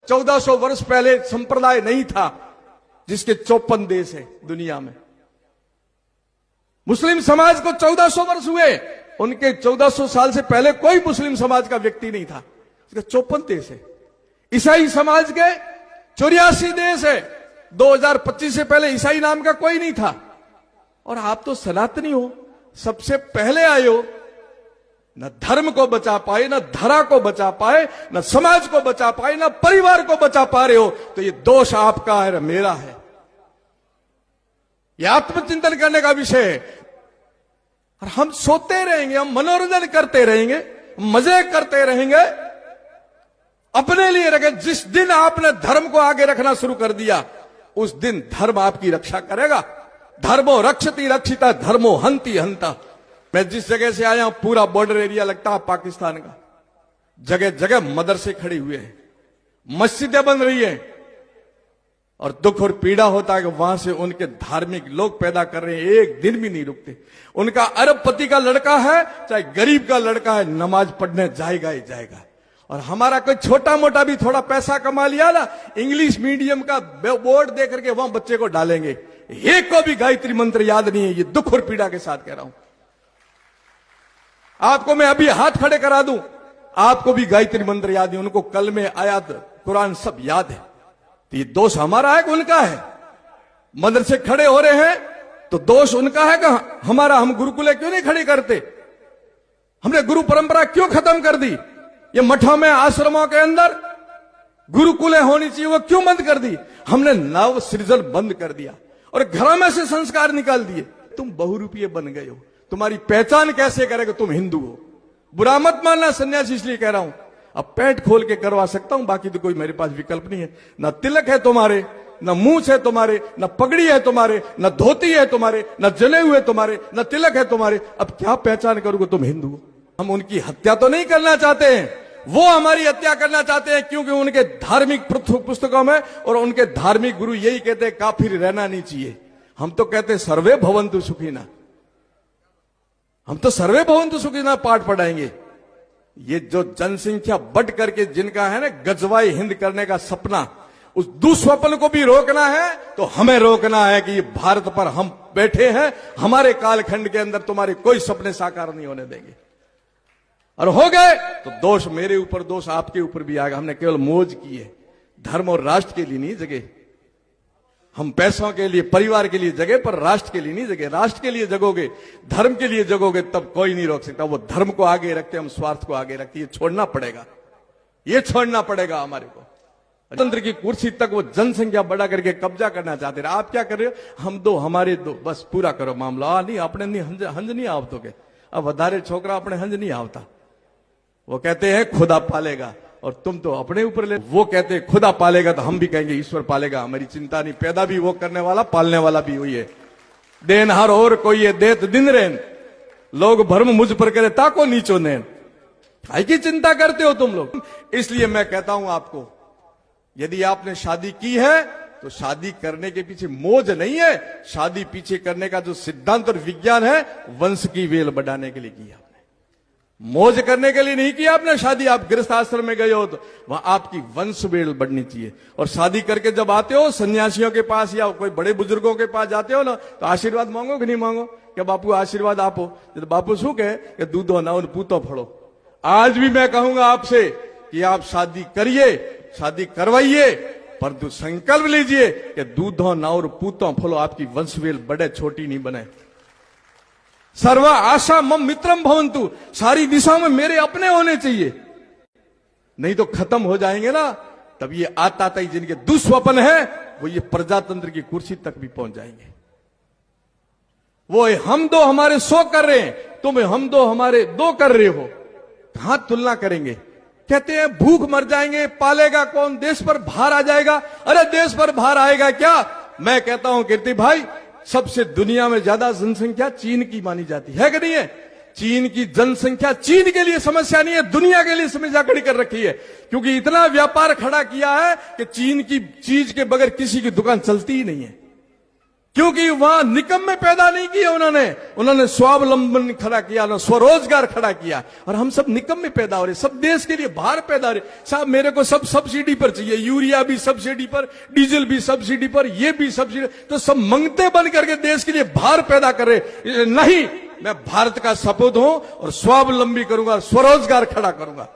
1400 वर्ष पहले संप्रदाय नहीं था जिसके 54 देश है दुनिया में। मुस्लिम समाज को 1400 वर्ष हुए, उनके 1400 साल से पहले कोई मुस्लिम समाज का व्यक्ति नहीं था, उसके 54 देश है। ईसाई समाज के 84 देश है, 2025 से पहले ईसाई नाम का कोई नहीं था। और आप तो सनातनी हो, सबसे पहले आए हो, न धर्म को बचा पाए, न धरा को बचा पाए, न समाज को बचा पाए, न परिवार को बचा पा रहे हो, तो ये दोष आपका है, मेरा है। ये आत्मचिंतन करने का विषय है। और हम सोते रहेंगे, हम मनोरंजन करते रहेंगे, मजे करते रहेंगे, अपने लिए रखे। जिस दिन आपने धर्म को आगे रखना शुरू कर दिया, उस दिन धर्म आपकी रक्षा करेगा। धर्मो रक्षति रक्षिता, धर्मो हंति हंता। मैं जिस जगह से आया हूं, पूरा बॉर्डर एरिया लगता है पाकिस्तान का। जगह जगह मदरसे खड़े हुए हैं, मस्जिदें बन रही हैं, और दुख और पीड़ा होता है कि वहां से उनके धार्मिक लोग पैदा कर रहे हैं, एक दिन भी नहीं रुकते। उनका अरबपति का लड़का है, चाहे गरीब का लड़का है, नमाज पढ़ने जाएगा ही जाएगा। और हमारा कोई छोटा मोटा भी थोड़ा पैसा कमा लिया ना, इंग्लिश मीडियम का बोर्ड देख करके वहां बच्चे को डालेंगे। एक को भी गायत्री मंत्र याद नहीं है। ये दुख और पीड़ा के साथ कह रहा हूं। आपको मैं अभी हाथ खड़े करा दूं, आपको भी गायत्री मंत्र याद है, उनको कलमे आयत कुरान सब याद है। तो ये दोष हमारा है कि उनका है? मदरसे खड़े हो रहे हैं तो दोष उनका है कि हमारा? हम गुरुकुले क्यों नहीं खड़े करते? हमने गुरु परंपरा क्यों खत्म कर दी? ये मठों में, आश्रमों के अंदर गुरुकुले होनी चाहिए, वो क्यों बंद कर दी? हमने नव सृजन बंद कर दिया और घरों में से संस्कार निकाल दिए। तुम बहुरूपीय बन गए हो, तुम्हारी पहचान कैसे करेगा तुम हिंदू हो? बुरा मत मानना सन्यासी, इसलिए कह रहा हूं। अब पैंट खोल के करवा सकता हूं, बाकी तो कोई मेरे पास विकल्प नहीं है। न तिलक है तुम्हारे, न मूछ है तुम्हारे, न पगड़ी है तुम्हारे, न धोती है तुम्हारे, न जले हुए तुम्हारे, न तिलक है तुम्हारे। अब क्या पहचान करोगे तुम हिंदू हो? हम उनकी हत्या तो नहीं करना चाहते हैं, वो हमारी हत्या करना चाहते हैं, क्योंकि उनके धार्मिक पुस्तकों में और उनके धार्मिक गुरु यही कहते हैं काफिर रहना नहीं चाहिए। हम तो कहते हैं सर्वे भवन्तु सुखिनः, हम तो सर्वे भवन्तु सुखिनः पाठ पढ़ाएंगे। ये जो जनसंख्या बढ़ करके जिनका है ना गजवाई हिंद करने का सपना, उस दुस्वप्न को भी रोकना है तो हमें रोकना है कि ये भारत पर हम बैठे हैं, हमारे कालखंड के अंदर तुम्हारे कोई सपने साकार नहीं होने देंगे। और हो गए तो दोष मेरे ऊपर, दोष आपके ऊपर भी आएगा। हमने केवल मौज की है, धर्म और राष्ट्र के लिए नहीं जगे। हम पैसों के लिए, परिवार के लिए जगे, पर राष्ट्र के लिए नहीं जगे। राष्ट्र के लिए जगोगे, धर्म के लिए जगोगे, तब कोई नहीं रोक सकता। वो धर्म को आगे रखते, हम स्वार्थ को आगे रखते। ये छोड़ना पड़ेगा, ये छोड़ना पड़ेगा हमारे को। तंत्र की कुर्सी तक वो जनसंख्या बढ़ा करके कब्जा करना चाहते रहे। आप क्या कर रहे हो? हम दो, हमारे दो, बस पूरा करो मामला। नहीं, अपने नहीं हंज नहीं आवतोगे। अब वधारे छोकरा अपने हंज नहीं आवता। वो कहते हैं खुदा पालेगा, और तुम तो अपने ऊपर ले। वो कहते हैं खुदा पालेगा, तो हम भी कहेंगे ईश्वर पालेगा, हमारी चिंता नहीं। पैदा भी वो करने वाला, पालने वाला भी वही है। देनहार और कोई है, देत दिन रेन। लोग भरम मुझ पर करे, ताको नीचो नैन। काय की चिंता करते हो तुम लोग? इसलिए मैं कहता हूं आपको, यदि आपने शादी की है तो शादी करने के पीछे मौज नहीं है। शादी पीछे करने का जो सिद्धांत और विज्ञान है, वंश की वेल बढ़ाने के लिए किया। मौज करने के लिए नहीं किया आपने शादी। आप गृहस्थ आश्रम में गए हो तो वहां आपकी वंश वेल बढ़नी चाहिए। और शादी करके जब आते हो सन्यासियों के पास या कोई बड़े बुजुर्गों के पास जाते हो ना, तो आशीर्वाद मांगो कि नहीं मांगो? क्या बापू आशीर्वाद आपो? जब बापू शू कहे कि दूधो ना उन पूतो फड़ो। आज भी मैं कहूंगा आपसे कि आप शादी करिए, शादी करवाइए, परंतु संकल्प लीजिए कि दूधो ना और पूतो फलो, आपकी वंश वेल बढ़े, छोटी नहीं बने। सर्व आशा मम मित्रम भवन्तु, सारी दिशाओं में मेरे अपने होने चाहिए, नहीं तो खत्म हो जाएंगे ना। तब ये आताताई जिनके दुस्वप्न है, वो ये प्रजातंत्र की कुर्सी तक भी पहुंच जाएंगे। वो हम दो हमारे 100 कर रहे हैं, तुम हम दो हमारे 2 कर रहे हो, कहां तुलना करेंगे? कहते हैं भूख मर जाएंगे, पालेगा कौन? देश पर भार आ जाएगा। अरे देश पर भार आएगा क्या? मैं कहता हूं कीर्ति भाई, सबसे दुनिया में ज्यादा जनसंख्या चीन की मानी जाती है कि नहीं है? चीन की जनसंख्या चीन के लिए समस्या नहीं है, दुनिया के लिए समस्या खड़ी कर रखी है। क्योंकि इतना व्यापार खड़ा किया है कि चीन की चीज के बगैर किसी की दुकान चलती ही नहीं है। क्योंकि वहां निकम्मे पैदा नहीं किए उन्होंने स्वावलंबन खड़ा किया ना स्वरोजगार खड़ा किया। और हम सब निकम्मे पैदा हो रहे, सब देश के लिए भार पैदा हो रहे। साहब मेरे को सब सब्सिडी पर चाहिए, यूरिया भी सब्सिडी पर, डीजल भी सब्सिडी पर, ये भी सब्सिडी, तो सब मंगते बन करके देश के लिए भार पैदा कर रहे। नहीं, मैं भारत का सपूत हूं और स्वावलंबी करूंगा, स्वरोजगार खड़ा करूंगा।